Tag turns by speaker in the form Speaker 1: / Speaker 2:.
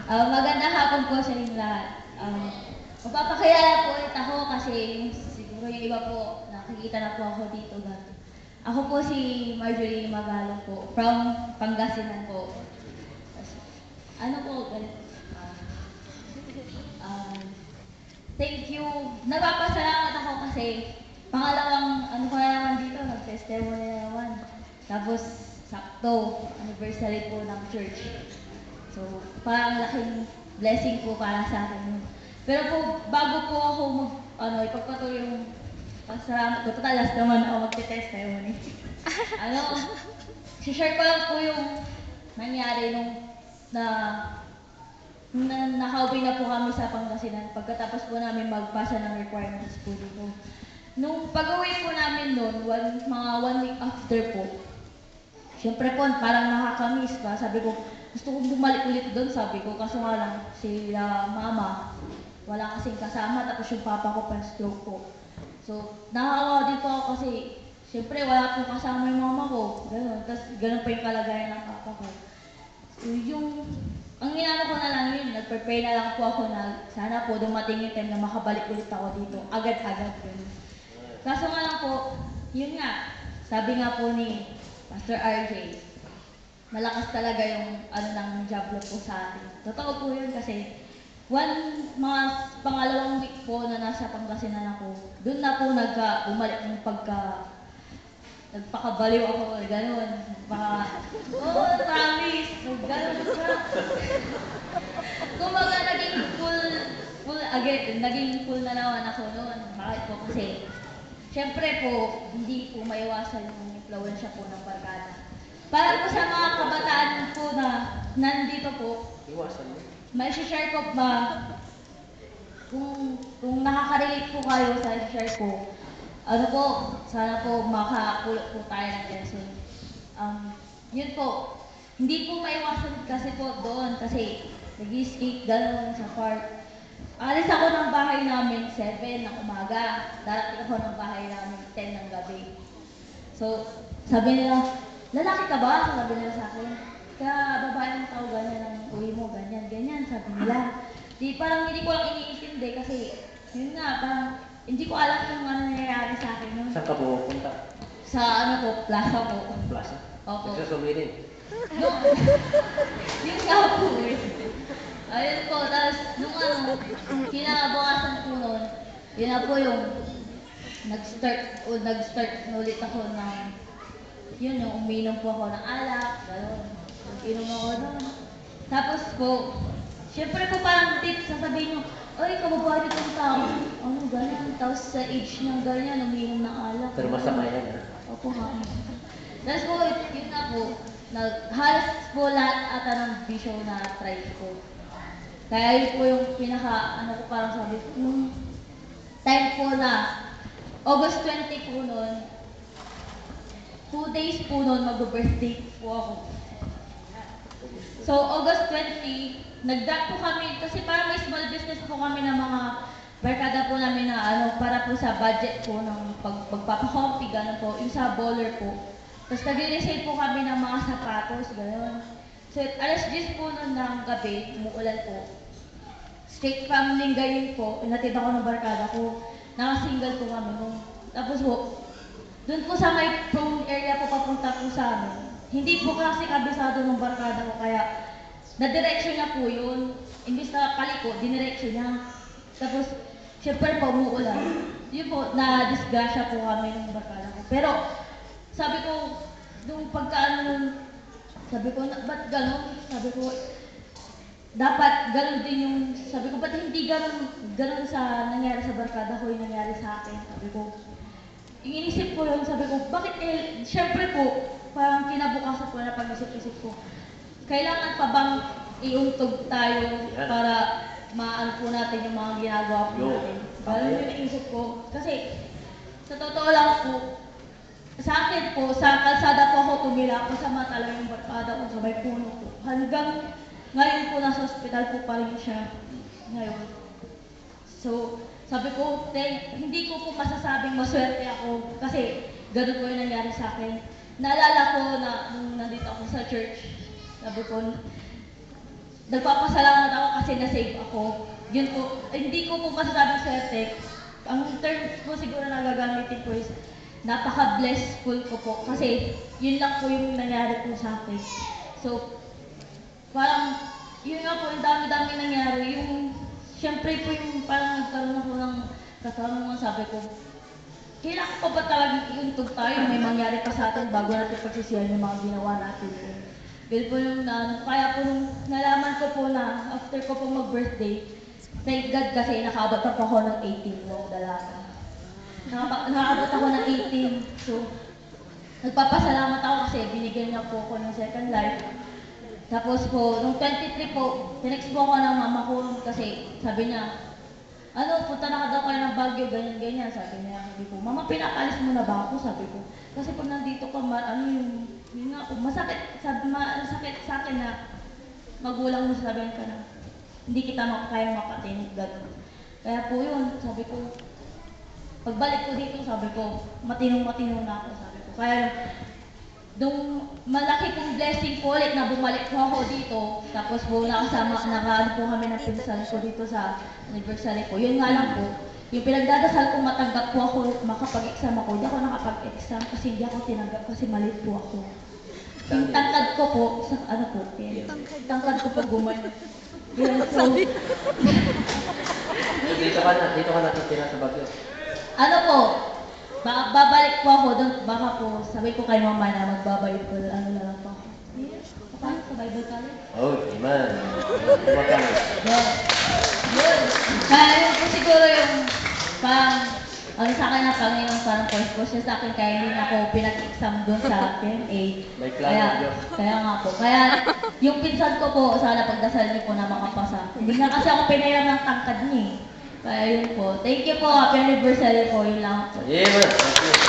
Speaker 1: Magandang hapon po sa inyong lahat. Magpapakilala po ulit ako kasi siguro yung iba po nakikita na po ako dito dati. Ako po si Marjorie Magalong po, from Pangasinan po. Ano po, ah, thank you. Nagpapasalamat ako kasi pangalawang ano ko na naman dito, nag-testimony na naman. Tapos sakto, anniversary po ng church. So, parang laking blessing po para sa akin yun. Pero po, bago po ako ipagpatuloy yung pasalamat ko, total last naman ako magte-testimony. ano, share ko lang po yung nangyari na nakauwi na po kami sa Pangasinan pagkatapos po namin magpasa ng requirements po dito. Nung pag-uwi po namin noon, mga 1 week after po, siyempre po, parang nakakamiss ba? Sabi ko, gusto kong bumalik ulit doon, sabi ko. Kaso nga lang, sila mama, wala kasing kasama, tapos yung papa ko pa-stroke po. So, nakakawa din po ako kasi, siyempre, wala pong kasama yung mama ko. Ganun. Tapos, ganun pa yung kalagayan ng papa ko. So, ang ginano ko na lang yun, nag-prepare na lang po ako na sana po dumating yung time na makabalik ulit ako dito. Agad-agad ganun. Kaso nga lang po, yun nga, sabi nga po ni Pastor RJ, malakas talaga yung ng Diablo po sa atin. Totoo po yun kasi mga pangalawang week po na nasa Pangasinan ako, doon na po bumalik yung nagpakabaliw ako, gano'n. Promise, gano'n. Kumbaga, naging full na naman ako noon. Bakit po? Kasi, syempre po, hindi po maiwasan yung influensya po ng barkada. Para po sa mga kabataan po na nandito po, may share ko ba, kung nakaka-relate po kayo sa share ko, sana po makakulot po tayo ng lesson. Yun po, hindi po maiwasan kasi po doon kasi nag-skate gano'n sa park. Alis ako ng bahay namin 7 ng umaga, darating ako ng bahay namin 10 ng gabi. So, sabi nila, lalaki ka ba? Sabi nila sa akin, babae ng tao ganyan ang uwi mo, ganyan, sabi nila. Parang hindi ko lang iniintindi kasi, yun nga, parang hindi ko alam kung ano nangyayari sa akin nun.
Speaker 2: Saan ka pupunta?
Speaker 1: Sa plaza po.
Speaker 2: Plaza?
Speaker 1: Opo.
Speaker 2: Nagsusumilin?
Speaker 1: No. Yun nga po eh. Ayun po, tapos nung kinabukasan po nun, yun na po yung nag-start ulit ako yung uminom po ako ng alak, gano'n. Inom ako doon. Tapos po, syempre po parang sasabihin nyo, ay, kababae itong tao. Ano, ganyan. Tapos sa age ng ganyan, uminom ng alak.
Speaker 2: Pero masama yan, ha?
Speaker 1: Opo, ha. Tapos po, yun na po, halos po lahat ata ng bisyo na try ko. Kaya yun po yung parang sabi ko, yung time po na, August 20 po nun, 2 days po nun, mag-birthday po ako. So, August 20, nag-drop po kami, kasi parang may small business po kami ng mga barkada po namin na para po sa budget po ng pagpapakompi, gano'n po, yung sa baller po. Tapos nag-resale po kami ng mga sapatos, gano'n. So, alas 10 po nun ng gabi, umuulan po. Straight from Lingayen po, inatid ako ng barkada ko, naka-single po kami nung. Tapos po, doon po sa may prone area po papunta po sa amin. Hindi po kasi kabisado ng barkada ko, kaya na-direction niya po yun. Imbis na paliko, dinireksyon niya. Tapos, syempre po, umuulan. Yun po, na-disgrasya po kami ng barkada ko. Pero, sabi ko, nung sabi ko, ba't gano'n? Sabi ko, dapat gano'n din yung, sabi ko, ba't hindi gano'n sa nangyari sa barkada ko yung nangyari sa akin? Sabi ko, inisip ko yun, sabi ko, bakit syempre po, parang kinabukasan ko na pag-isip-isip ko, kailangan pa bang iuntog tayo para maano po natin yung mga ginagawa po natin? Parang yun naisip ko. Kasi, sa totoo lang po, sa akin po, sa kalsada po ako tumila ko sa mata lang yung barkada ko sa may puno po. Hanggang ngayon po nasa ospital po pa rin siya. Ngayon. So, sabi ko, hindi ko po masasabing maswerte ako kasi ganun po yung nangyari sa akin. Naalala ko na nung nandito ako sa church, sabi ko, nagpapasalamat ako kasi na-save ako. Yun po, hindi ko po masasabing swerte. Ang term po siguro na gagamitin ko is napaka-blessful ko po kasi yun lang po yung nangyari po sa akin. So, parang, yun nga po, yung dami-dami nangyari. Yung, syempre po yung parang nagkaroon ako ng katanungan, sabi ko, kailangan pa ba talagang iuntog tayo? May mangyari pa sa atin bago natin pagsisiyan yung mga ginawa natin. Ganun po yung kaya po nung nalaman ko po na after ko po mag-birthday, thank God kasi nakaabot pa po ako ng 18 ng dalaga. Nakaabot ako ng 18. So, nagpapasalamat ako kasi binigyan niya po ako ng second life. Tapos po, nung 23 po, tinext po ako ng mama ko kasi sabi niya, ano, punta na ka daw kayo ng Baguio, ganyan-ganyan. Sabi niya, sabi ko, mama, pinapaalis mo na ba ako? Sabi ko, kasi pag nandito ka, ano yun nga, masakit sa akin na magulang mo sabihin ka na, hindi kita kayang mapatinig, gano'n. Kaya po yun, sabi ko, pagbalik ko dito, sabi ko, matinong-matino na ako, sabi ko. Kaya nung malaki kong blessing po ulit na bumalik po ako dito, tapos po nakaano po kami ng pinsan ko dito sa anniversary po. Yun nga lang po, yung pinagdadasal ko matanggap po ako, makapag-exam ako. Hindi ako nakapag-exam kasi hindi ako tinanggap kasi maliit po ako. Yung tangkad ko po, sa ano po, tangkad ko po gumayon. Yun, so,
Speaker 2: Dito ka natitira sa Baguio.
Speaker 1: ano po, babalik po ako doon, baka po, sabi ko kay mama na magbabalik ko, ano na lang po ako. Paano sa Bible College?
Speaker 2: Oh, amen. Kumakain.
Speaker 1: Yeah. Yun. Kaya yun po siguro yung parang, ano sa akin na Panginoon, parang first ko siya sa akin, kaya hindi na ako pinag-exam doon sa PMA.
Speaker 2: May plano ng Diyos.
Speaker 1: Kaya nga po. Kaya yung pinsan ko po, sana pagdasal niyo po na makapasa. Hindi nga kasi ako pinayaran ng tangkad niya eh. Kaya yun po. Thank you po. Happy anniversary po. Yun lang po.
Speaker 2: Amen. Thank you.